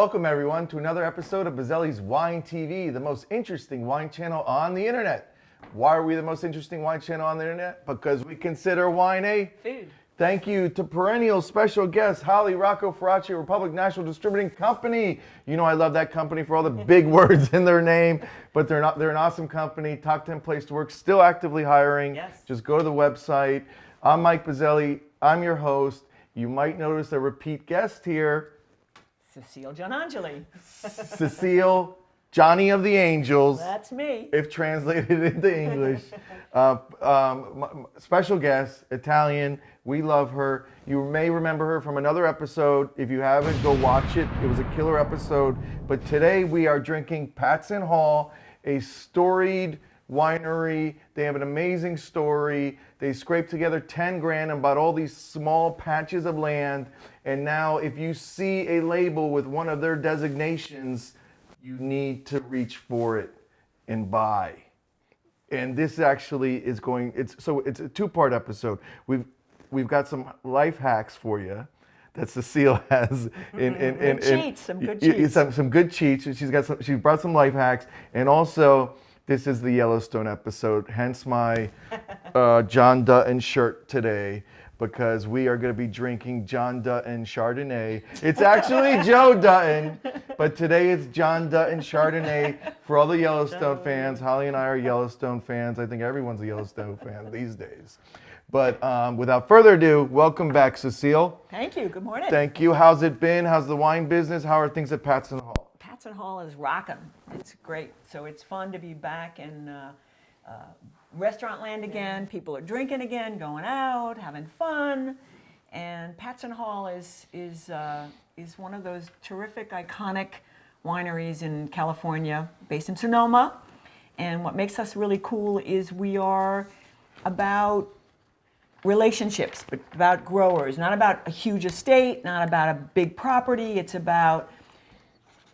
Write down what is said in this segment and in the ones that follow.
Welcome everyone to another episode of Bozzelli's Wine TV, the most interesting wine channel on the internet. Why are we the most interesting wine channel on the internet? Because we consider wine a food. Thank you to perennial special guest Holly, Rocco, Feraci, Republic National Distributing Company. You know I love that company for all the big words in their name, but they're an awesome company. Top 10 place to work, still actively hiring. Yes. Just go to the website. I'm Mike Bozzelli. I'm your host. You might notice a repeat guest here. Cecile Giannangeli. Cecile, Johnny of the Angels. That's me. If translated into English. Special guest, Italian. We love her. You may remember her from another episode. If you haven't, go watch it. It was a killer episode. But today we are drinking Patz Hall, a storied winery. They have an amazing story. They scraped together 10 grand and bought all these small patches of land. And now if you see a label with one of their designations, you need to reach for it and buy. And this actually is it's a two-part episode. We've got some life hacks for you that Cecile has Some good cheats. Some good cheats. She brought some life hacks, and also this is the Yellowstone episode, hence my John Dutton shirt today, because we are going to be drinking John Dutton Chardonnay. It's actually Joe Dutton, but today it's John Dutton Chardonnay for all the Yellowstone fans. Holly and I are Yellowstone fans. I think everyone's a Yellowstone fan these days. But without further ado, welcome back, Cecile. Thank you. Good morning. Thank you. How's it been? How's the wine business? How are things at Patz Hall? Patz Hall is rocking. It's great. So it's fun to be back in restaurant land again. People are drinking again, going out, having fun. And Patz Hall is one of those terrific, iconic wineries in California, based in Sonoma. And what makes us really cool is we are about relationships, but about growers, not about a huge estate, not about a big property. It's about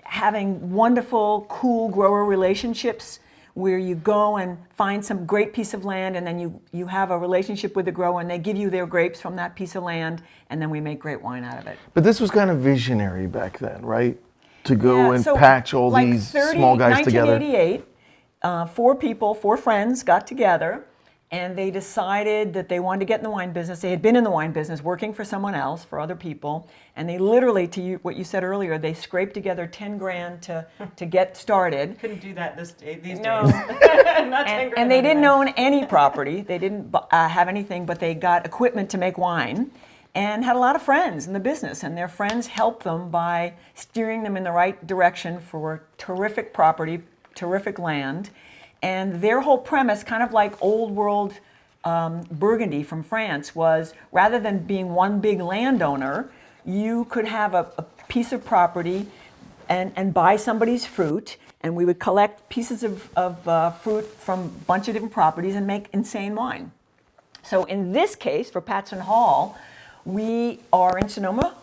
having wonderful, cool grower relationships where you go and find some great piece of land, and then you have a relationship with the grower, and they give you their grapes from that piece of land, and then we make great wine out of it. But this was kind of visionary back then, right? To go and patch all these small guys together. 1988, four friends got together, and they decided that they wanted to get in the wine business. They had been in the wine business working for someone else, for other people, and they literally, what you said earlier, they scraped together 10 grand to get started. Couldn't do that these days. No. Not 10 grand and they didn't own any property. They didn't have anything, but they got equipment to make wine and had a lot of friends in the business, and their friends helped them by steering them in the right direction for terrific property, terrific land. And their whole premise, kind of like old world Burgundy from France, was rather than being one big landowner, you could have a piece of property and buy somebody's fruit, and we would collect pieces of fruit from a bunch of different properties and make insane wine. So in this case, for Patz Hall, we are in Sonoma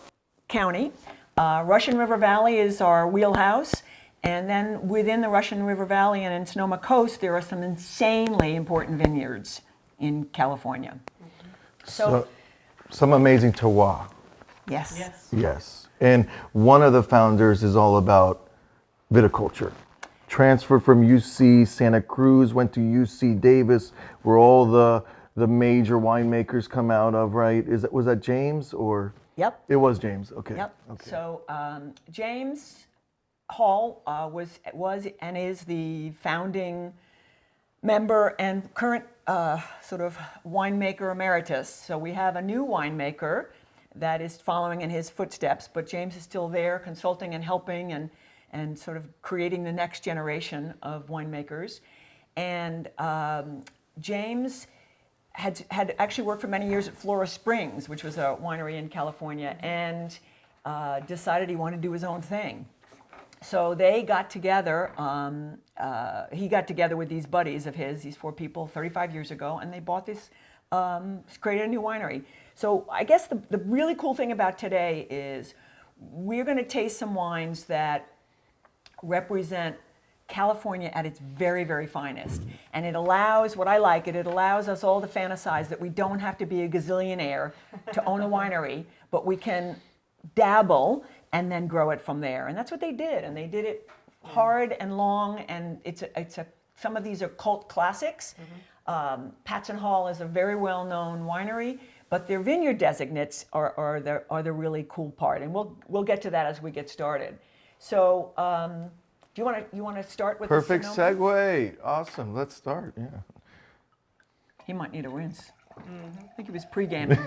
County. Russian River Valley is our wheelhouse. And then within the Russian River Valley and in Sonoma Coast, there are some insanely important vineyards in California. So some amazing terroir. Yes. Yes. And one of the founders is all about viticulture. Transferred from UC Santa Cruz, went to UC Davis, where all the major winemakers come out of, right? Was that James or? Yep. It was James. Okay. Yep. Okay. So James Hall was and is the founding member and current sort of winemaker emeritus. So we have a new winemaker that is following in his footsteps, but James is still there consulting and helping and sort of creating the next generation of winemakers. And James had actually worked for many years at Flora Springs, which was a winery in California, and decided he wanted to do his own thing. So they got together, he got together with these buddies of his, these four people, 35 years ago, and they bought this, created a new winery. So I guess the really cool thing about today is we're going to taste some wines that represent California at its very, very finest. And it allows, what I like, it allows us all to fantasize that we don't have to be a gazillionaire to own a winery, but we can dabble and then grow it from there. And that's what they did. And they did it hard and long, and some of these are cult classics. Patz and Hall is a very well-known winery, but their vineyard designates are the really cool part. And we'll get to that as we get started. So do you want to start with Perfect the Sonoma? segue. Awesome. Let's start. Yeah. He might need a rinse. I think he was pre-gaming.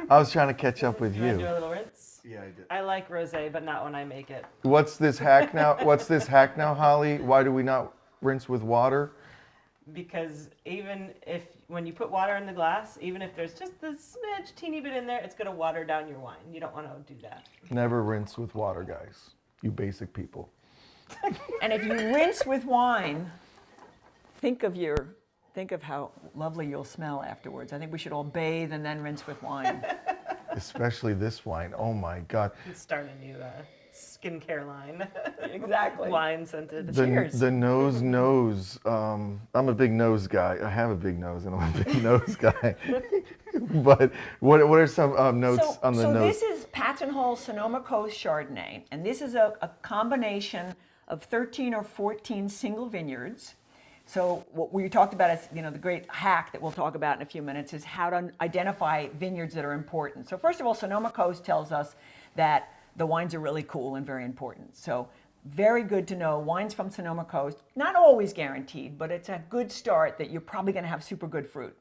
I was trying to catch up with You want to do you. a little rinse? Yeah, I did. I like rosé, but not when I make it. What's this hack now? Holly? Why do we not rinse with water? Because even when you put water in the glass, even if there's just a smidge, teeny bit in there, it's going to water down your wine. You don't want to do that. Never rinse with water, guys. You basic people. And if you rinse with wine, think of how lovely you'll smell afterwards. I think we should all bathe and then rinse with wine. Especially this wine. Oh my God. Let's start a new skincare line. Exactly. Wine scented. Cheers. The nose. I'm a big nose guy. I have a big nose, and I'm a big nose guy. But what are some notes on the so nose? this is Patz and Hall Sonoma Coast Chardonnay, and this is a combination of 13 or 14 single vineyards. So what we talked about is, the great hack that we'll talk about in a few minutes is how to identify vineyards that are important. So first of all, Sonoma Coast tells us that the wines are really cool and very important. So very good to know wines from Sonoma Coast, not always guaranteed, but it's a good start that you're probably going to have super good fruit.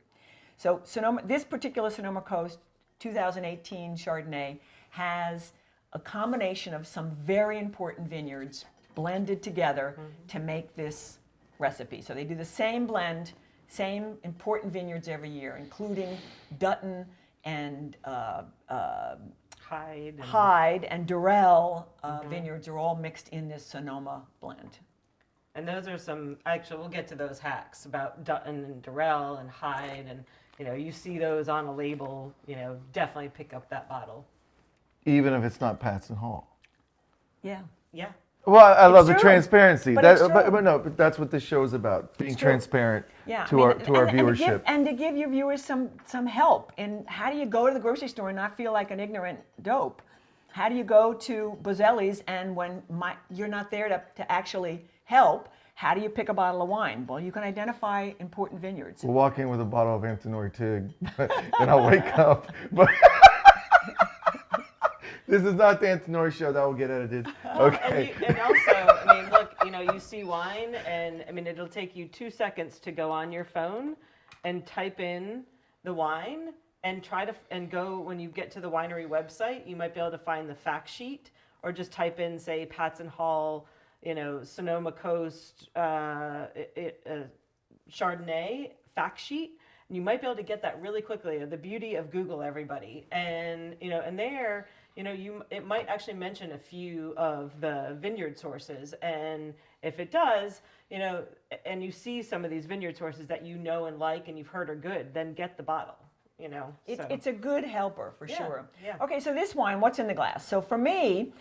So this particular Sonoma Coast 2018 Chardonnay has a combination of some very important vineyards blended together to make this recipe. So they do the same blend, same important vineyards every year, including Dutton and Hyde and Durrell vineyards are all mixed in this Sonoma blend. And those are actually, we'll get to those hacks about Dutton and Durrell and Hyde. And, you see those on a label, definitely pick up that bottle. Even if it's not Patz and Hall. Yeah. Yeah. Well, I love the true. transparency. But it's true. But that's what this show is about: being true. transparent Yeah, to our viewership. And to give your viewers some help in how do you go to the grocery store and not feel like an ignorant dope? How do you go to Bozzelli's and when you're not there to actually help, how do you pick a bottle of wine? Well, you can identify important vineyards. We'll walk in with a bottle of Antinori Tig, and I'll wake up. But this is not the Antinori show. That will get edited. Okay. And also, look, you see wine, and it'll take you 2 seconds to go on your phone and type in the wine and go when you get to the winery website. You might be able to find the fact sheet, or just type in, say, Patz and Hall, Sonoma Coast Chardonnay fact sheet. And you might be able to get that really quickly. The beauty of Google, everybody, and and there. It might actually mention a few of the vineyard sources, and if it does, and you see some of these vineyard sources that and like and you've heard are good, then get the bottle. It's a good helper for sure. Yeah. Okay, so this wine, what's in the glass? So for me,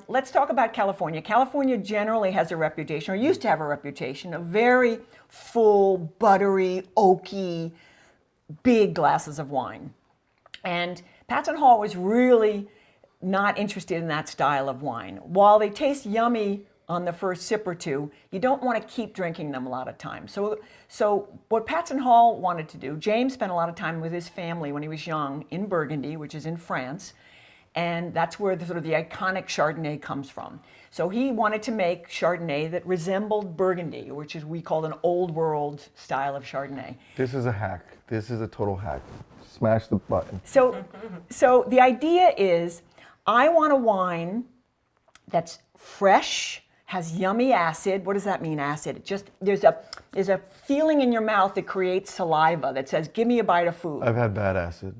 let's talk about California. California generally has a reputation, or used to have a reputation, of very full, buttery, oaky, big glasses of wine. And Patz and Hall was really not interested in that style of wine. While they taste yummy on the first sip or two, you don't want to keep drinking them a lot of times. So what Patz and Hall wanted to do, James spent a lot of time with his family when he was young in Burgundy, which is in France, and that's where the iconic Chardonnay comes from. So he wanted to make Chardonnay that resembled Burgundy, which is we call an old world style of Chardonnay. This is a hack. This is a total hack. Smash the button. So the idea is, I want a wine that's fresh, has yummy acid. What does that mean, acid? There's a feeling in your mouth that creates saliva that says, give me a bite of food. I've had bad acid.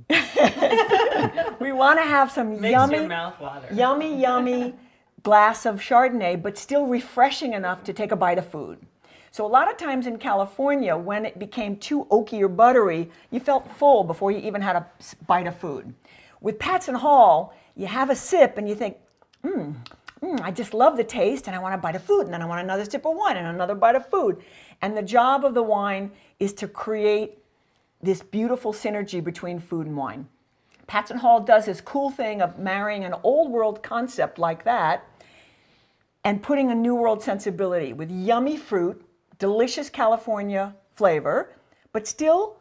We want to have some Makes your mouth water. yummy glass of Chardonnay, but still refreshing enough to take a bite of food. So a lot of times in California, when it became too oaky or buttery, you felt full before you even had a bite of food. With Patz and Hall, you have a sip and you think, I just love the taste and I want a bite of food, and then I want another sip of wine and another bite of food. And the job of the wine is to create this beautiful synergy between food and wine. Patz and Hall does this cool thing of marrying an old world concept like that and putting a new world sensibility with yummy fruit, delicious California flavor, but still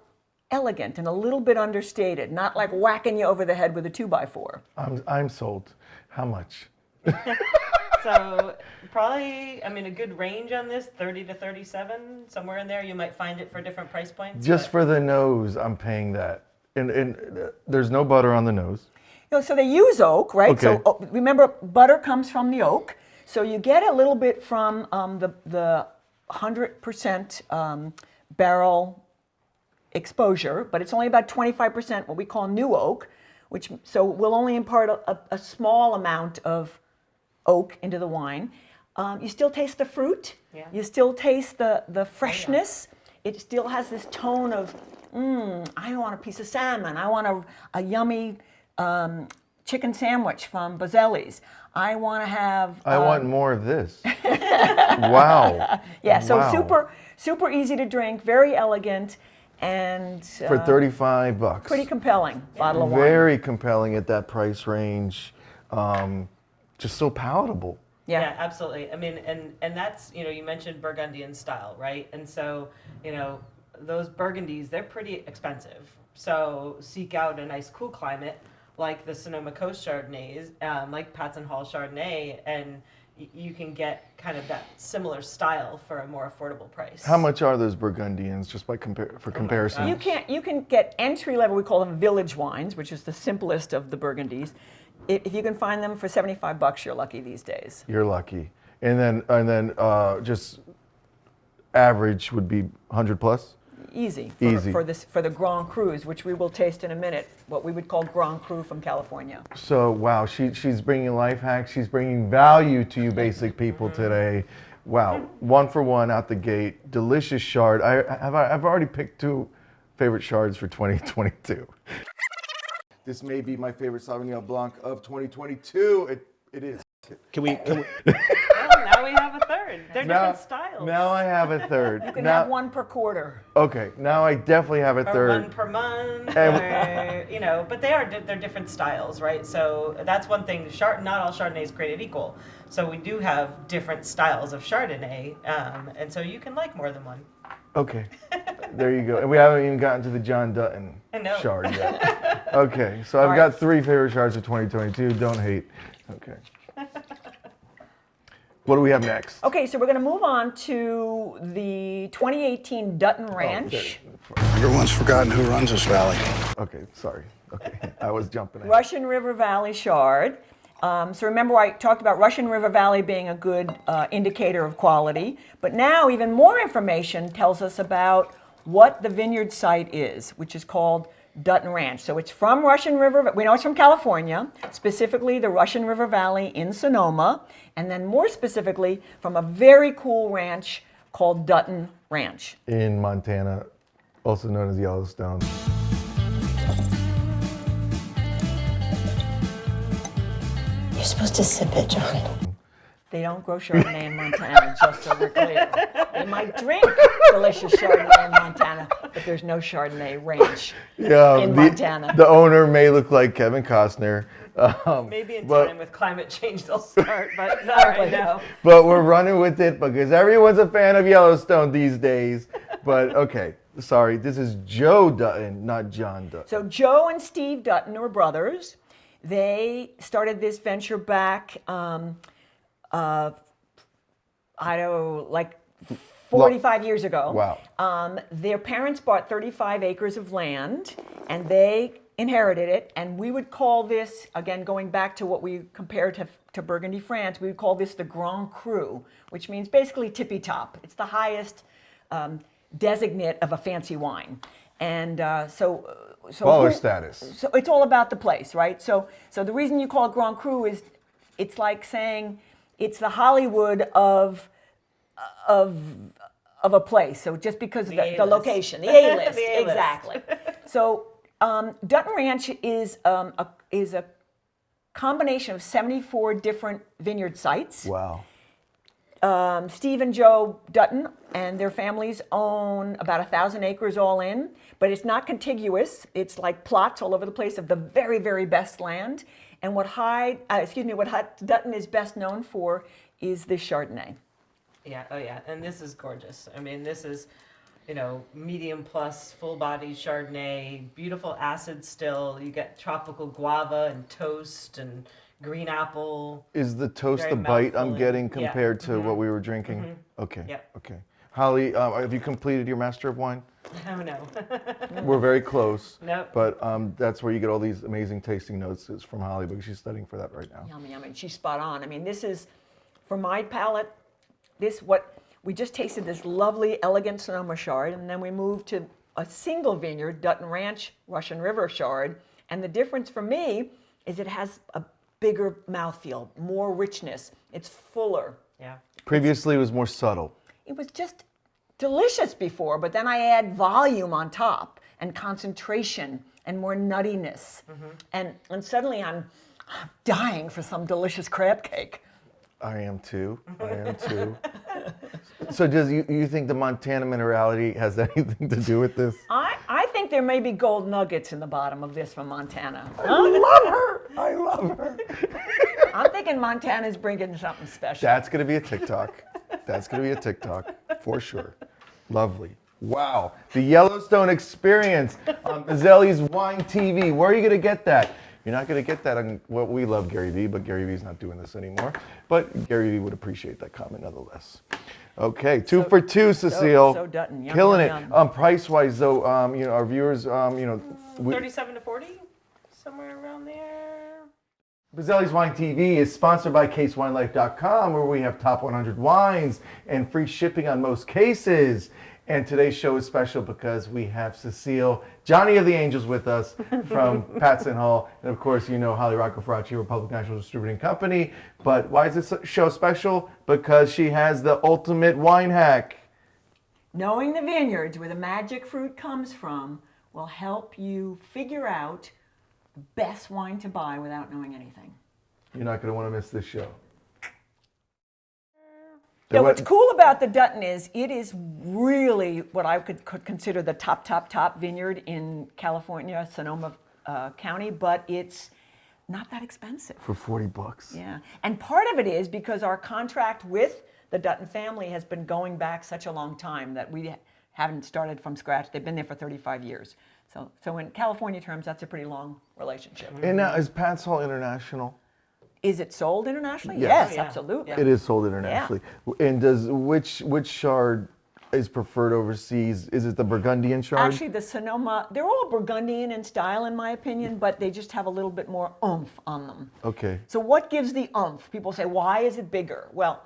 elegant and a little bit understated, not like whacking you over the head with a 2x4. I'm sold. How much? So probably, I mean, a good range on this, 30 to 37, somewhere in there. You might find it for different price points. Just but- for the nose, I'm paying that. And there's no butter on the nose. You know, so they use oak, right? Okay. So remember, butter comes from the oak. So you get a little bit from the 100% barrel exposure, but it's only about 25% what we call new oak, so we'll only impart a small amount of oak into the wine. You still taste the fruit. Yeah. You still taste the freshness. It still has this tone of, I want a piece of salmon. I want a yummy chicken sandwich from Bozzelli's. I want to have. I want more of this. Wow. Yeah, so Wow. super easy to drink, very elegant, and For $35. pretty compelling bottle of wine. Very compelling at that price range. Just so palatable. Yeah, absolutely. I mean, and that's, you mentioned Burgundian style, right? And so, those Burgundies, they're pretty expensive. So seek out a nice cool climate like the Sonoma Coast Chardonnays, like Patz and Hall Chardonnay, and you can get kind of that similar style for a more affordable price. How much are those Burgundians, just for comparison? You can get entry level. We call them village wines, which is the simplest of the Burgundies. If you can find them for $75, you're lucky these days. You're lucky. And then just average would be 100 plus? Easy. Easy. For the Grand Crus, which we will taste in a minute, what we would call Grand Cru from California. So, wow, she's bringing life hacks. She's bringing value to you basic people today. Wow, 1 for 1 out the gate. Delicious Chard. I've already picked 2 favorite Chards for 2022. This may be my favorite Sauvignon Blanc of 2022. It is. Can we Well, now we have a third. They're different styles. Now I have a third. You can have one per quarter. Okay, now I definitely have a Or third. one per month, or, but they're different styles, right? So that's one thing. Not all Chardonnay is created equal. So we do have different styles of Chardonnay, and so you can like more than one. Okay, there you go. And we haven't even gotten to the John Dutton No. Chard yet. Okay, so I've got 3 favorite Chards of 2022. Don't hate. Okay. What do we have next? Okay, so we're going to move on to the 2018 Dutton Ranch. Everyone's forgotten who runs this valley. Okay, sorry. Okay, I was jumping ahead. Russian River Valley Chard. So remember I talked about Russian River Valley being a good indicator of quality, but now even more information tells us about what the vineyard site is, which is called Dutton Ranch. So it's from Russian River, we know it's from California, specifically the Russian River Valley in Sonoma, and then more specifically from a very cool ranch called Dutton Ranch. In Montana, also known as Yellowstone. You're supposed to sip it, John. They don't grow Chardonnay in Montana, just so we're clear. They might drink delicious Chardonnay in Montana, but there's no Chardonnay ranch Yeah, in Montana. The owner may look like Kevin Costner. Maybe in but- time with climate change they'll start, but not right now. But we're running with it because everyone's a fan of Yellowstone these days. But okay, sorry, this is Joe Dutton, not John Dutton. So Joe and Steve Dutton were brothers. They started this venture back, I don't know, like 45 years ago. Wow. Their parents bought 35 acres of land, and they inherited it. And we would call this, again, going back to what we compared to Burgundy, France, we would call this the Grand Cru, which means basically tippy top. It's the highest designate of a fancy wine. And so Baller status. So it's all about the place, right? So the reason you call it Grand Cru is it's like saying it's the Hollywood of a place. So just because of the location, the A-list, The A-list. exactly. So Dutton Ranch is a combination of 74 different vineyard sites. Wow. Steve and Joe Dutton and their families own about 1,000 acres all in, but it's not contiguous. It's like plots all over the place of the very, very best land. And what Dutton is best known for is the Chardonnay. Yeah, oh yeah, and this is gorgeous. I mean, this is, medium plus full body Chardonnay, beautiful acid still. You get tropical guava and toast and green apple. Is the toast Very the bite I'm mouthful getting and- compared to what we were drinking? Okay. Okay. Holly, have you completed your Master of Wine? Oh no. We're very close. Nope. But that's where you get all these amazing tasting notes is from Holly because she's studying for that right now. Yummy, yummy. She's spot on. I mean, this is, for my palate, we just tasted this lovely, elegant Sonoma Chard, and then we moved to a single vineyard, Dutton Ranch, Russian River Chard. And the difference for me is it has a bigger mouthfeel, more richness. It's fuller. Yeah. Previously, it was more subtle. It was just delicious before, but then I add volume on top and concentration and more nuttiness. And suddenly I'm dying for some delicious crab cake. I am too. So does you think the Montana minerality has anything to do with this? I think there may be gold nuggets in the bottom of this from Montana. I love her. I'm thinking Montana's bringing something special. That's going to be a TikTok. For sure. Lovely. Wow. The Yellowstone experience on Bozzelli's Wine TV. Where are you going to get that? You're not going to get that on what we love, Gary Vee, but Gary Vee's not doing this anymore. But Gary Vee would appreciate that comment nonetheless. Okay, two for two, Cecile. so Dutton, yum, killing yum, it. yum. Price-wise, though, our viewers, 37 to 40, somewhere around there. Bozzelli's Wine TV is sponsored by CaseWineLife.com, where we have top 100 wines and free shipping on most cases. And today's show is special because we have Cecile, Johnny of the Angels, with us from Patz and Hall. And of course, Holly Rocco Feraci, Republic National Distributing Company. But why is this show special? Because she has the ultimate wine hack. Knowing the vineyards where the magic fruit comes from will help you figure out the best wine to buy without knowing anything. You're not going to want to miss this show. So what's cool about the Dutton is it is really what I could consider the top vineyard in California, Sonoma County, but it's not that expensive. For $40. Yeah, and part of it is because our contract with the Dutton family has been going back such a long time that we haven't started from scratch. They've been there for 35 years. So in California terms, that's a pretty long relationship. And now, is Patz Hall international? Is it sold internationally? Yes. Yes, absolutely. It is sold internationally. And does which Chard is preferred overseas? Is it the Burgundian Chard? Actually, the Sonoma, they're all Burgundian in style, in my opinion, but they just have a little bit more oomph on them. Okay. So what gives the oomph? People say, why is it bigger? Well,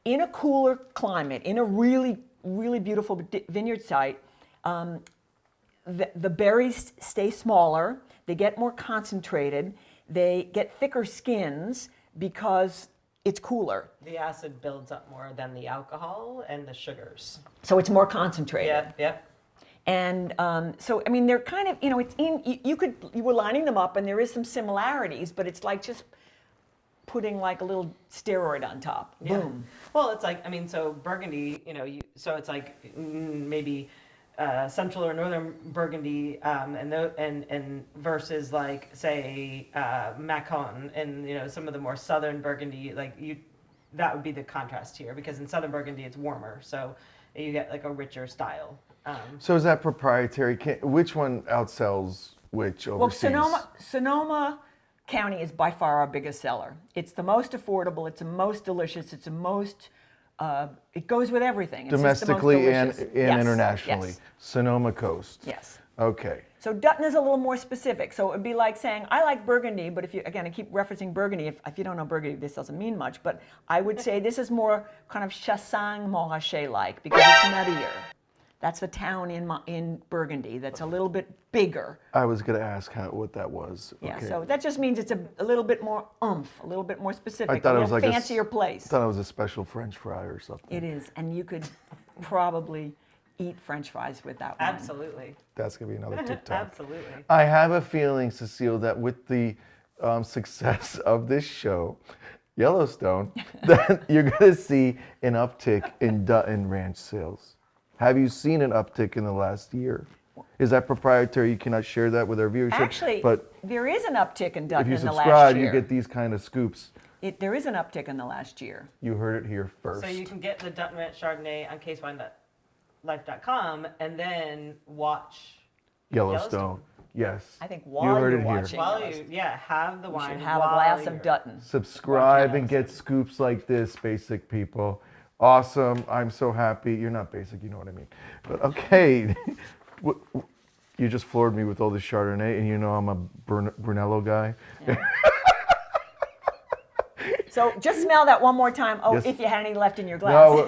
in a cooler climate, in a really, really beautiful vineyard site, the berries stay smaller, they get more concentrated, they get thicker skins because it's cooler. The acid builds up more than the alcohol and the sugars. So it's more concentrated. Yep. And so, I mean, they're kind of, it's you were lining them up and there is some similarities, but it's like just putting like a little steroid on top. Yeah. Boom. Well, it's like, so Burgundy, so it's like maybe central or northern Burgundy, and versus like say Macon and some of the more southern Burgundy, that would be the contrast here because in southern Burgundy it's warmer, so you get like a richer style. So is that proprietary? Which one outsells which overseas? Well, Sonoma County is by far our biggest seller. It's the most affordable. It's the most delicious. It's the most. It goes with everything. It's Domestically and yes, internationally. Yes. Sonoma Coast. Yes. Okay. So Dutton is a little more specific. So it'd be like saying, I like Burgundy, but I keep referencing Burgundy. If you don't know Burgundy, this doesn't mean much, but I would say this is more kind of Chassagne Montrachet-like because it's nuttier. That's the town in Burgundy that's a little bit bigger. I was going to ask what that was. Yeah, Okay. so that just means it's a little bit more oomph, a little bit more specific, I thought a it was little like fancier place. I thought it was a special French fry or something. It is, and you could probably eat French fries with that one. Absolutely. That's going to be another TikTok. Absolutely. I have a feeling, Cecile, that with the success of this show Yellowstone, then you're going to see an uptick in Dutton Ranch sales. Have you seen an uptick in the last year? Is that proprietary? You cannot share that with our viewership. Actually, but there is an uptick in Dutton if you in the last subscribe, year. you get these kind of scoops. There is an uptick in the last year. You heard it here first. So you can get the Dutton Ranch Chardonnay on casewine.life.com and then watch Yellowstone. Yes. I think You while heard you're it here. watching, while Yellowstone, you have the you wine. should have a while glass you're- of Dutton. Subscribe and get scoops like this, basic people. Awesome. I'm so happy. You're not basic, you know what I mean. But okay. You just floored me with all this Chardonnay, and you know I'm a Brunello guy. So just smell that one more time. Oh, Yes. if you had any left in your glass. No,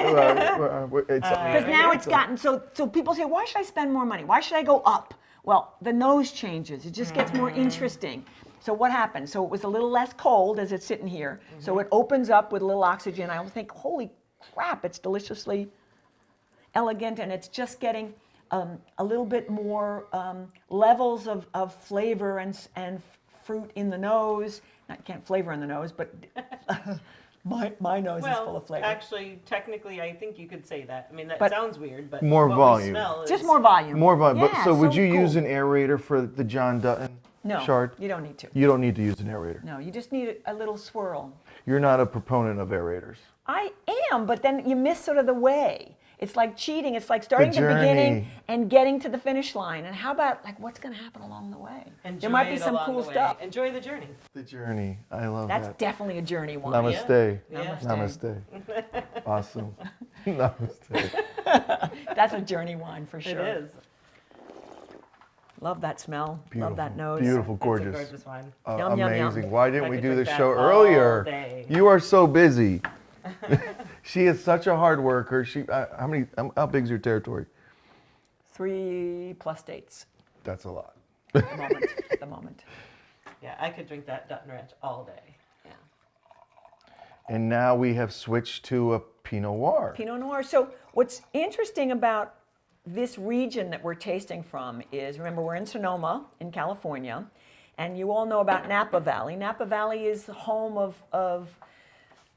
it's Because now it's gotten so people say, why should I spend more money? Why should I go up? Well, the nose changes. It just gets more interesting. So what happened? So it was a little less cold as it's sitting here. So it opens up with a little oxygen. I think, holy crap, it's deliciously elegant, and it's just getting a little bit more levels of flavor and fruit in the nose. Not can't flavor in the nose, but my nose is full of flavor. Actually, technically, I think you could say that. I mean, that But- sounds weird, but More what volume. We smell Just is- more volume. more volume. Yeah, But so would you cool. use an aerator for the John Dutton No, Chard? you don't need to. You don't need to use an aerator. No, you just need a little swirl. You're not a proponent of aerators. I am, but then you miss sort of the way. It's like cheating. It's like starting at the beginning journey. and getting to the finish line. And how about like what's going to happen along the way? Enjoy There might be it some along cool the way. stuff. Enjoy the journey. The journey. I love That's that. definitely a journey one. Namaste. Yeah. Namaste. Awesome. Namaste. That's a journey wine for sure. It is. Love that smell. Love that nose. Beautiful, It's a gorgeous. gorgeous wine. Yum, yum, yum. Amazing. Why didn't I we could do drink this that show all earlier? day. You are so busy. She is such a hard worker. How big's your territory? 3+ states That's a lot. at the moment. At the moment. Yeah, I could drink that Dutton Ranch all day. Yeah. And now we have switched to a Pinot Noir. Pinot Noir. So what's interesting about this region that we're tasting from is, remember, we're in Sonoma in California, and you all know about Napa Valley. Napa Valley is the home of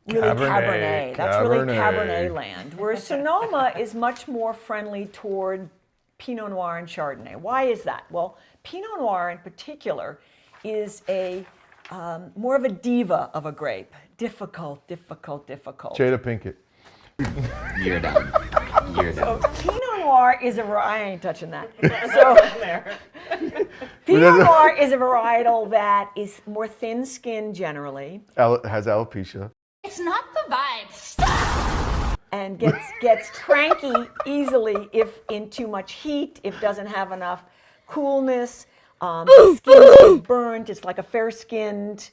really Cabernet. That's really Cabernet land. Whereas Sonoma is much more friendly toward Pinot Noir and Chardonnay. Why is that? Well, Pinot Noir in particular is a more of a diva of a grape. Difficult. Jada Pinkett. You're done. You're done. Pinot Noir is I ain't touching that. So Pinot Noir is a varietal that is more thin-skinned generally Has alopecia. It's not the vibe. Stop! and gets cranky easily if in too much heat, if doesn't have enough coolness. The skin gets burnt. It's like a fair-skinned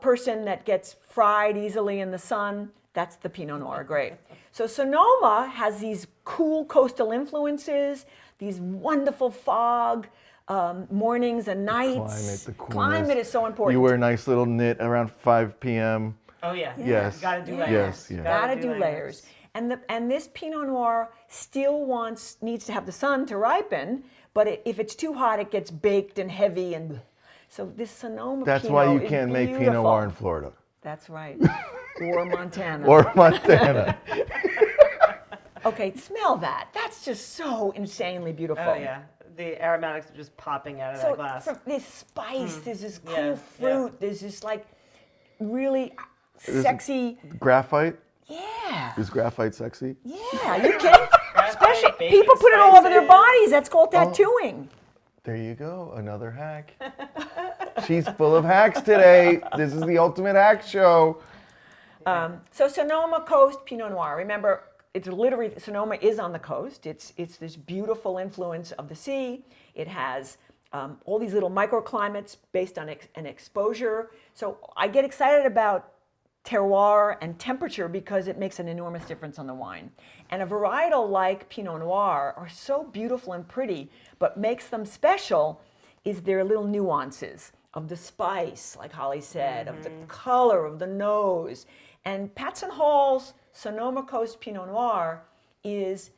person that gets fried easily in the sun. That's the Pinot Noir grape. So Sonoma has these cool coastal influences, these wonderful fog mornings and nights. Climate, the coolness. Climate is so important. You wear a nice little knit around 5 p.m. Oh yeah. Yes. Gotta do layers. Yes, yeah. Gotta do layers. And this Pinot Noir still needs to have the sun to ripen, but if it's too hot, it gets baked and heavy. And so this Sonoma That's Pinot why you is can't make Pinot beautiful. Noir in Florida. That's right. Or Montana. Or Montana. Okay, smell that. That's just so insanely beautiful. Oh yeah. The aromatics are just popping out of So that glass. from this spice, there's this cool Yeah, fruit, there's this like really sexy. Graphite? Yeah. Is graphite sexy? Yeah, you kidding? Especially bacon people put it all over their spices. bodies. That's called tattooing. There you go, another hack. She's full of hacks today. This is the ultimate hack show. So Sonoma Coast Pinot Noir. Remember, it's literally Sonoma is on the coast. It's this beautiful influence of the sea. It has all these little microclimates based on an exposure. So I get excited about terroir and temperature because it makes an enormous difference on the wine. And a varietal like Pinot Noir are so beautiful and pretty, but makes them special is their little nuances of the spice, like Holly said, of the color, of the nose. And Patz & Hall's Sonoma Coast Pinot Noir is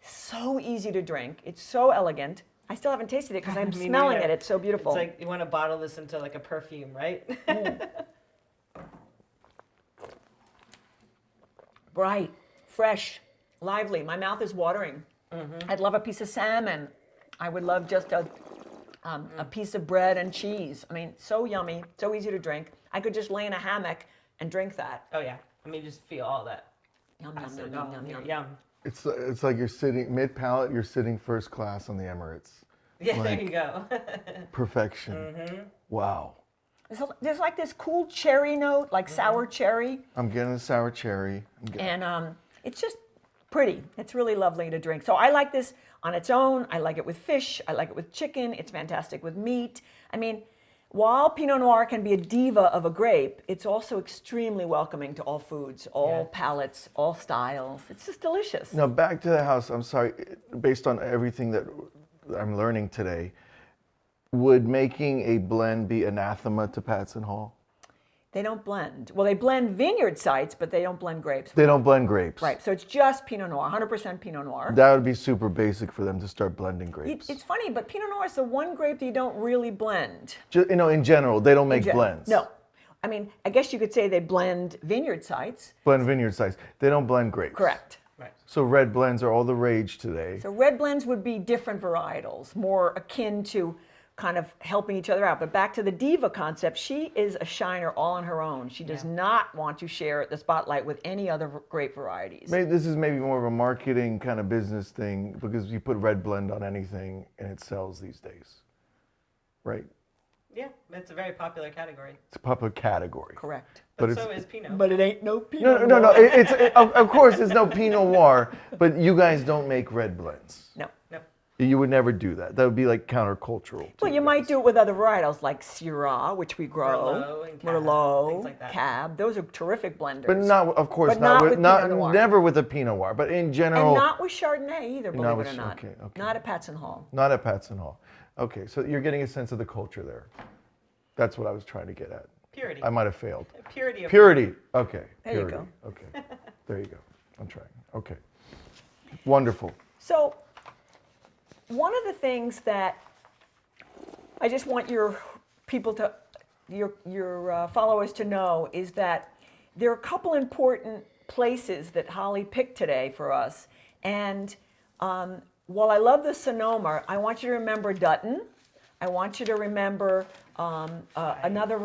so easy to drink. It's so elegant. I still haven't tasted it because I'm Me smelling neither. it. It's so beautiful. It's like you want to bottle this into like a perfume, right? bright, fresh, lively. My mouth is watering. I'd love a piece of salmon. I would love just a piece of bread and cheese. I mean, so yummy, so easy to drink. I could just lay in a hammock and drink that. Oh yeah. I mean, just feel all that. Yum, yum, acid. yum, yum, yum, yum. Yum. It's like you're sitting mid-palate, you're sitting first class on the Emirates. Yeah, there Like- you go. Perfection. Wow. There's like this cool cherry note, like sour cherry, I'm getting a sour cherry. and it's just pretty. It's really lovely to drink. So I like this on its own. I like it with fish. I like it with chicken. It's fantastic with meat. I mean, while Pinot Noir can be a diva of a grape, it's also extremely welcoming to all foods, all palates, all styles. It's just delicious. Now back to the house. I'm sorry, based on everything that I'm learning today, would making a blend be anathema to Patz and Hall? They don't blend. Well, they blend vineyard sites, but they don't blend grapes. They don't blend grapes. Right, so it's just Pinot Noir, 100% Pinot Noir. That would be super basic for them to start blending grapes. It's funny, but Pinot Noir is the one grape that you don't really blend. In general, they don't make gen- blends. No. I mean, I guess you could say they blend vineyard sites. Blend vineyard sites. They don't blend grapes. Correct. Right. So red blends are all the rage today. So red blends would be different varietals, more akin to kind of helping each other out. But back to the diva concept, she is a shiner all on her own. She does not want to share the spotlight with any other grape varieties. Maybe this is maybe more of a marketing kind of business thing because you put red blend on anything and it sells these days. Right? Yeah, it's a very popular category. It's a popular category. Correct. But it's- so is Pinot. But it ain't no Pinot No. Noir. Of course, it's no Pinot Noir, but you guys don't make red blends. No. No. You would never do that. That would be like countercultural. to Well, you might do it with other varietals like Syrah, which we grow, Merlot and Cab, Merlot, things like that. Cab. Those are terrific blenders. But not, of course, But not with not Pinot Noir. never with a Pinot Noir. But in general, and not with Chardonnay either, believe with it or not. okay. Not at Patz and Hall. Not at Patz and Hall. Okay, so you're getting a sense of the culture there. That's what I was trying to get at. Purity. I might have failed. Purity of Purity. Okay. There you Purity. go. Okay. There you go. I'm trying. Okay. Wonderful. So, one of the things that I just want your people to, your followers to know is that there are a couple important places that Holly picked today for us. And while I love the Sonoma, I want you to remember Dutton. I want you to remember another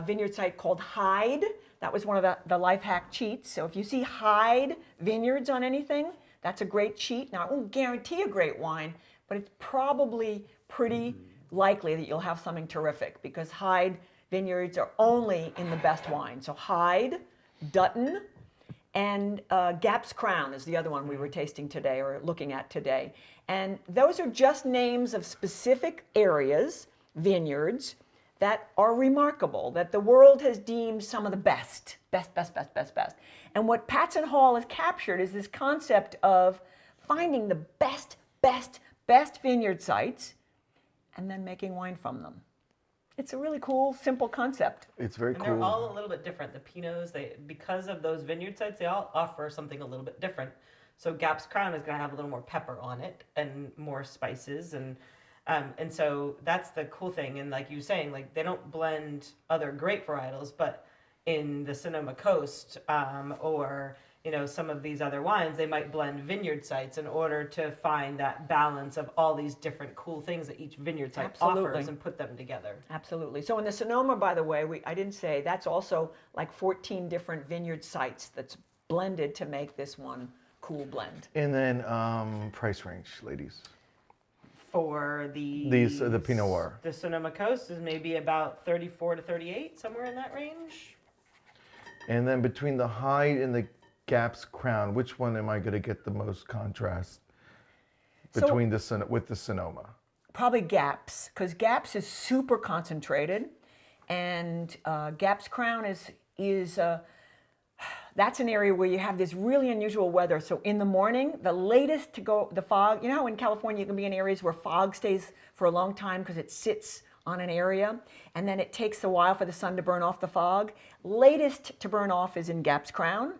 vineyard site called Hyde. That was one of the life hack cheats. So if you see Hyde vineyards on anything, that's a great cheat. Now, I won't guarantee a great wine, but it's probably pretty likely that you'll have something terrific because Hyde vineyards are only in the best wine. So Hyde, Dutton, and Gap's Crown is the other one we were tasting today or looking at today. And those are just names of specific areas, vineyards, that are remarkable, that the world has deemed some of the best. And what Patz and Hall has captured is this concept of finding the best vineyard sites and then making wine from them. It's a really cool, simple concept. It's very And cool. they're all a little bit different. The Pinots, because of those vineyard sites, they all offer something a little bit different. So Gap's Crown is going to have a little more pepper on it and more spices, and so that's the cool thing. And like you were saying, like they don't blend other grape varietals, but in the Sonoma Coast or some of these other wines, they might blend vineyard sites in order to find that balance of all these different cool things that each vineyard site Absolutely. offers and put them together. Absolutely. So in the Sonoma, by the way, I didn't say, that's also like 14 different vineyard sites that's blended to make this one cool blend. And then price range, ladies. For The Pinot Noir. The Sonoma Coast is maybe about 34 to 38, somewhere in that range. And then between the Hyde and the Gap's Crown, which one am I going to get the most contrast between with the Sonoma? Probably Gaps, because Gaps is super concentrated, and Gaps Crown is that's an area where you have this really unusual weather. So in the morning, the latest to go, the fog, you know how in California you can be in areas where fog stays for a long time because it sits on an area, and then it takes a while for the sun to burn off the fog. Latest to burn off is in Gap's Crown,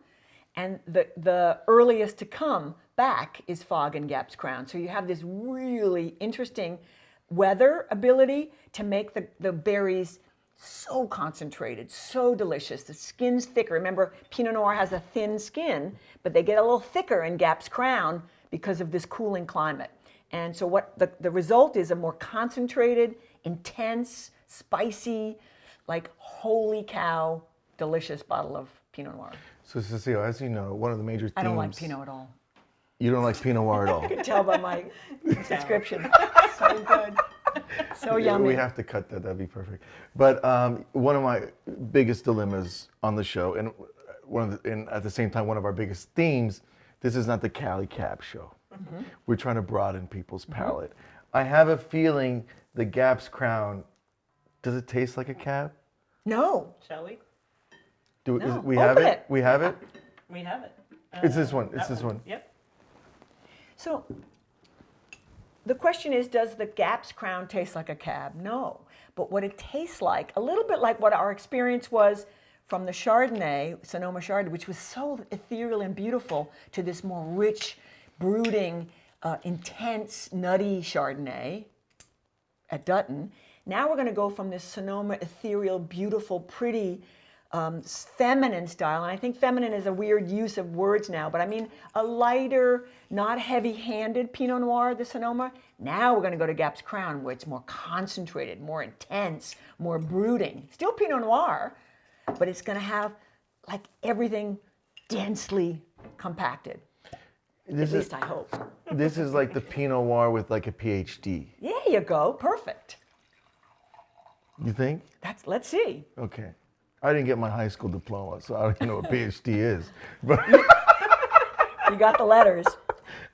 and the earliest to come back is fog in Gap's Crown. So you have this really interesting weather ability to make the berries so concentrated, so delicious. The skin's thicker. Remember, Pinot Noir has a thin skin, but they get a little thicker in Gap's Crown because of this cooling climate. And so what the result is a more concentrated, intense, spicy, like holy cow, delicious bottle of Pinot Noir. So Cecile, as you know, one of the major themes. I don't like Pinot at all. You don't like Pinot Noir at all. You can tell by my description. So good. So yummy. We have to cut that. That'd be perfect. But one of my biggest dilemmas on the show, and and at the same time, one of our biggest themes. This is not the Cali Cab show. Mm-hmm. We're trying to broaden people's palate. I have a feeling the Gap's Crown. Does it taste like a cab? No. Shall we? We have Open it? it. We have it? We have it. It's this one. It's this one. Yep. So the question is, does the Gap's Crown taste like a cab? No. But what it tastes like, a little bit like what our experience was from the Chardonnay, Sonoma Chardonnay, which was so ethereal and beautiful, to this more rich, brooding, intense, nutty Chardonnay at Dutton. Now we're going to go from this Sonoma ethereal, beautiful, pretty, feminine style. And I think feminine is a weird use of words now, but I mean a lighter, not heavy-handed Pinot Noir, the Sonoma. Now we're going to go to Gap's Crown, where it's more concentrated, more intense, more brooding. Still Pinot Noir, but it's going to have like everything densely compacted. At least I hope. This is like the Pinot Noir with like a PhD. There you go. Perfect. You think? Let's see. Okay. I didn't get my high school diploma, so I don't even know what PhD is. But You got the letters.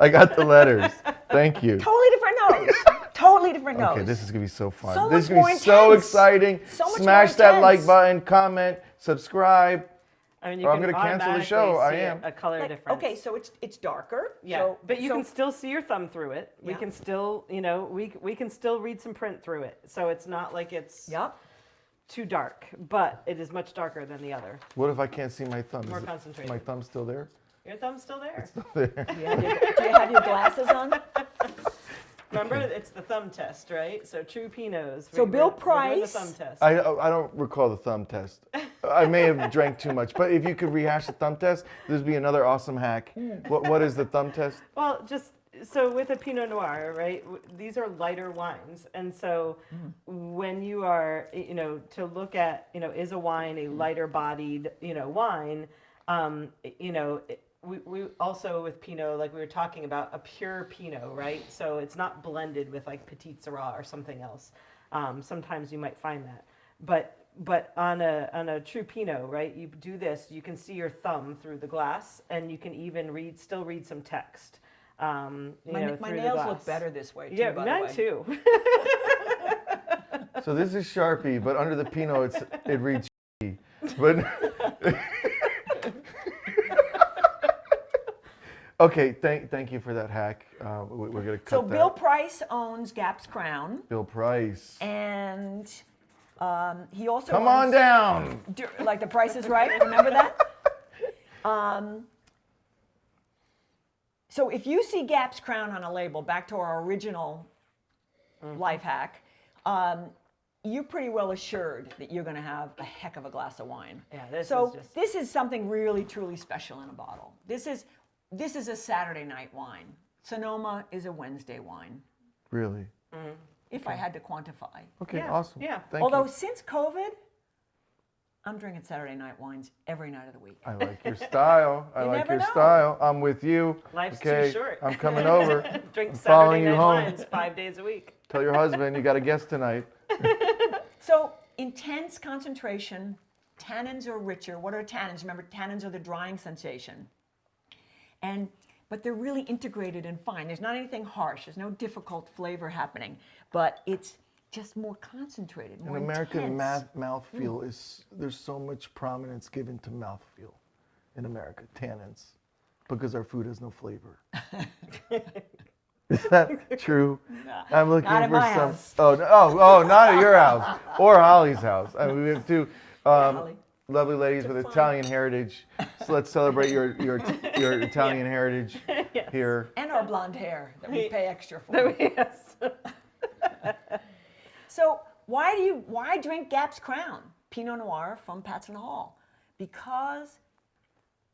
I got the letters. Thank you. Totally different nose. Totally different nose. Okay, this is gonna be so fun. So This is much gonna more be so intense. exciting. So much Smash more that like intense. button, comment, subscribe. I mean, you Or can I'm gonna cancel the automatically show. I see am. a color difference. Okay, so it's darker. Yeah, So, but you so- can still see your thumb through it. We Yeah. can still, we can still read some print through it. So it's not like it's Yep. too dark, but it is much darker than the other. What if I can't see my thumb? More Is concentrated. my thumb still there? Your thumb's still there. Do you have your glasses on? Remember, it's the thumb test, right? So true Pinots. So Bill we're doing the Price- thumb test. I don't recall the thumb test. I may have drank too much, but if you could rehash the thumb test, this would be another awesome hack. What is the thumb test? Well, just so with a Pinot Noir, right? These are lighter wines, and so when you are, to look at, is a wine a lighter-bodied, wine? We also with Pinot, like we were talking about, a pure Pinot, right? So it's not blended with like Petit Syrah or something else. Sometimes you might find that, but on a true Pinot, right? You do this, you can see your thumb through the glass, and you can even still read some text. My through the nails look glass. better this way too, Yeah, by the mine way. too. So this is Sharpie, but under the Pinot, it reads Sharpie. But okay, thank you for that hack. We're gonna cut So that. Bill Price owns Gap's Crown, Bill Price. and he also Come on owns, down. like The Price is Right. Remember that? So if you see Gap's Crown on a label, back to our original life hack, you're pretty well assured that you're going to have a heck of a glass of wine. Yeah, this so is just- this is something really, truly special in a bottle. This is a Saturday night wine. Sonoma is a Wednesday wine, Really? if I had to quantify. Okay, Yeah, awesome. yeah. Thank Although you. since COVID, I'm drinking Saturday night wines every night of the week. I like your style. I You like never your know. style. I'm with you. Life's okay, too short. I'm coming over. Drink I'm Saturday following you night home. wines 5 days a week. Tell your husband you got a guest tonight. So intense concentration, tannins are richer. What are tannins? Remember, tannins are the drying sensation. But they're really integrated and fine. There's not anything harsh. There's no difficult flavor happening. But it's just more concentrated, more In America, intense. mouthfeel there's so much prominence given to mouthfeel in America, tannins, because our food has no flavor. Is that true? I'm looking not at for my some. house. Oh, not at your house or Holly's house. I mean, we have two Holly. lovely ladies with Italian heritage. So let's celebrate your Italian heritage here. And our blonde hair that we pay extra for. Yes. So why drink Gap's Crown Pinot Noir from Patz and Hall? Because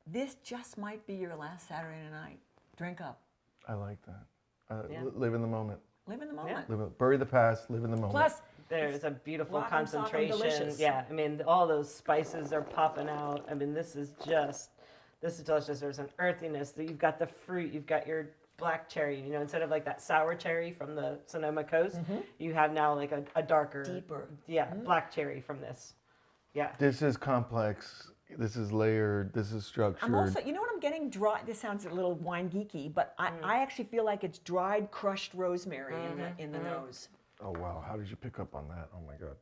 this just might be your last Saturday night. Drink up. I like that. Live in the moment. Live in the moment. Bury the past. Live in the moment. Plus, There's a beautiful rock 'em, sock 'em, concentration. delicious. Yeah, I mean, all those spices are popping out. I mean, this is delicious. There's an earthiness. You've got the fruit. You've got your black cherry. You know, instead of like that sour cherry from the Sonoma coast, you have now like a darker, Deeper. yeah, black cherry from this. Yeah. This is complex. This is layered. This is structured. I'm also, you know what I'm getting? Dry. This sounds a little wine geeky, but I actually feel like it's dried, crushed rosemary in the nose. Oh wow! How did you pick up on that? Oh my God!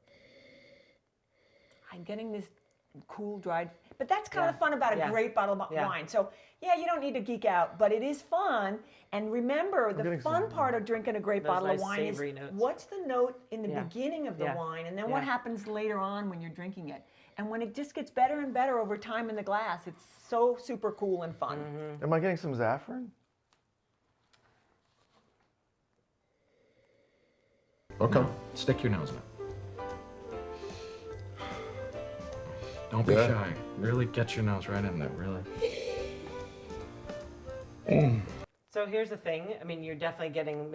I'm getting this cool, dried, but that's kind of fun about a great bottle of wine. So yeah, you don't need to geek out, but it is fun. And remember, the fun part of drinking a great bottle of nice wine is savory notes. what's the note in the beginning of the wine, and then what Yeah. happens later on when you're drinking it. And when it just gets better and better over time in the glass, it's so super cool and fun. Am I getting some saffron? Okay. Stick your nose in it. Don't be shy. Really get your nose right in there, really. So here's the thing. I mean, you're definitely getting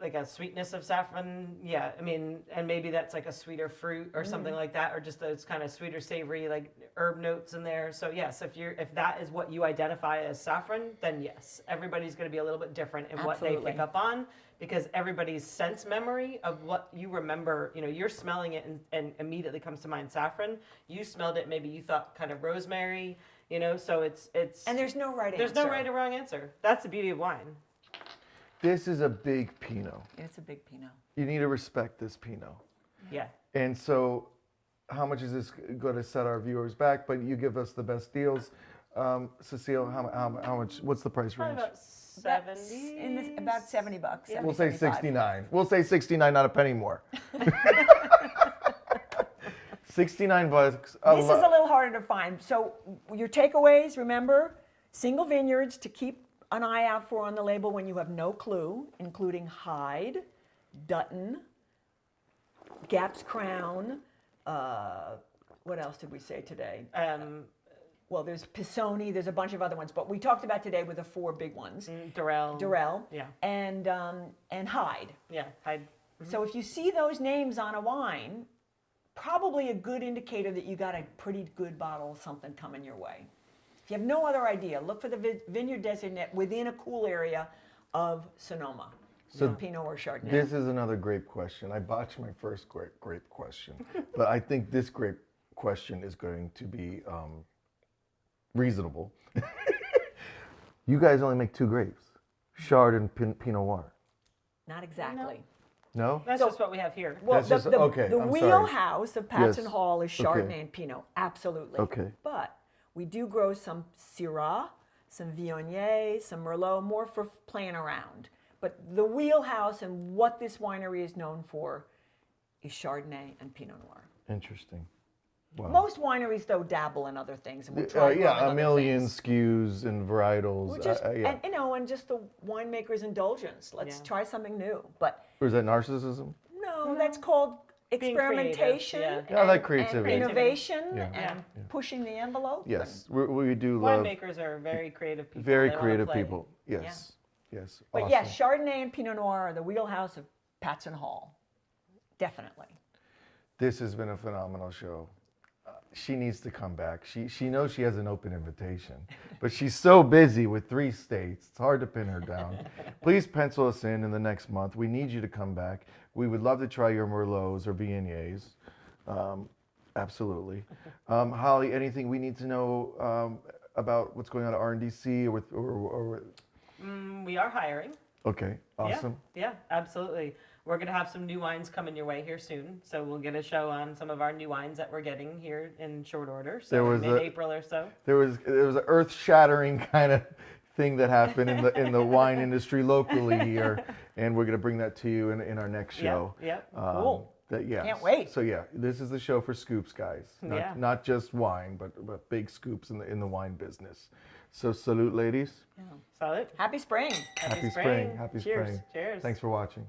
like a sweetness of saffron. Yeah, I mean, and maybe that's like a sweeter fruit or something like that, or just those kind of sweeter, savory, like herb notes in there. So yes, if that is what you identify as saffron, then yes, everybody's going to be a little bit different in what they pick up on, because everybody's sense memory of what you remember, you know, you're smelling it and immediately comes to mind saffron. You smelled it, maybe you thought kind of rosemary, you know. So it's And there's no right answer. there's no right or wrong answer. That's the beauty of wine. This is a big Pinot. It's a big Pinot. You need to respect this Pinot. Yeah. And so, how much is this going to set our viewers back? But you give us the best deals. Cecile, how much? What's the price Probably range? about 70. In this, about $70. We'll say 75. 69. We'll say 69, not a penny more. 69 bucks. This is a little harder to find. So your takeaways, remember, single vineyards to keep an eye out for on the label when you have no clue, including Hyde, Dutton, Gap's Crown. What else did we say today? Well, there's Pisoni, there's a bunch of other ones, but we talked about today with the four big ones. Durrell. Yeah. And Hyde. Yeah. Hyde. So if you see those names on a wine, probably a good indicator that you got a pretty good bottle of something coming your way. If you have no other idea, look for the vineyard designate within a cool area of Sonoma. So Pinot or Chardonnay. This is another grape question. I botched my first grape question, but I think this grape question is going to be reasonable. You guys only make two grapes, Chard and Pinot Noir. Not exactly. No? That's just what we have here. Well, That's the, just- okay, the I'm sorry. wheelhouse of Patz and Yes. Hall is Chardonnay Okay. and Pinot, absolutely. Okay. But we do grow some Syrah, some Viognier, some Merlot, more for playing around. But the wheelhouse and what this winery is known for is Chardonnay and Pinot Noir. Interesting. Wow. Most wineries, though, dabble in other things. And we'll try growing yeah, a other million things. SKUs and varietals. We're just, yeah. and, you know, and just the winemaker's indulgence. Let's try something new. But Or is that narcissism? no, that's called Being creative, experimentation. yeah. Yeah, I like and creativity. innovation Yeah. and pushing the envelope. Yes, we do love Winemakers are very creative people. very They wanna creative play. people. Yes, yes. But awesome. yes, Chardonnay and Pinot Noir are the wheelhouse of Patz and Hall. Definitely. This has been a phenomenal show. She needs to come back. She knows she has an open invitation, but she's so busy with 3 states. It's hard to pin her down. Please pencil us in the next month. We need you to come back. We would love to try your Merlots or Viogniers. Absolutely. Holly, anything we need to know about what's going on at RNDC or We are hiring. okay, awesome. Yeah, absolutely. We're going to have some new wines coming your way here soon. So we'll get a show on some of our new wines that we're getting here in short order. So There was mid-April or so. There was an earth-shattering kind of thing that happened in the wine industry locally here, and we're going to bring that to you in our next show. Yep. Cool. Yes. Can't wait. So yeah, this is the show for scoops, guys. Yeah. Not just wine, but big scoops in the wine business. So salute, ladies. Solid. Happy spring. Happy spring. Happy Cheers. spring. Cheers. Thanks for watching.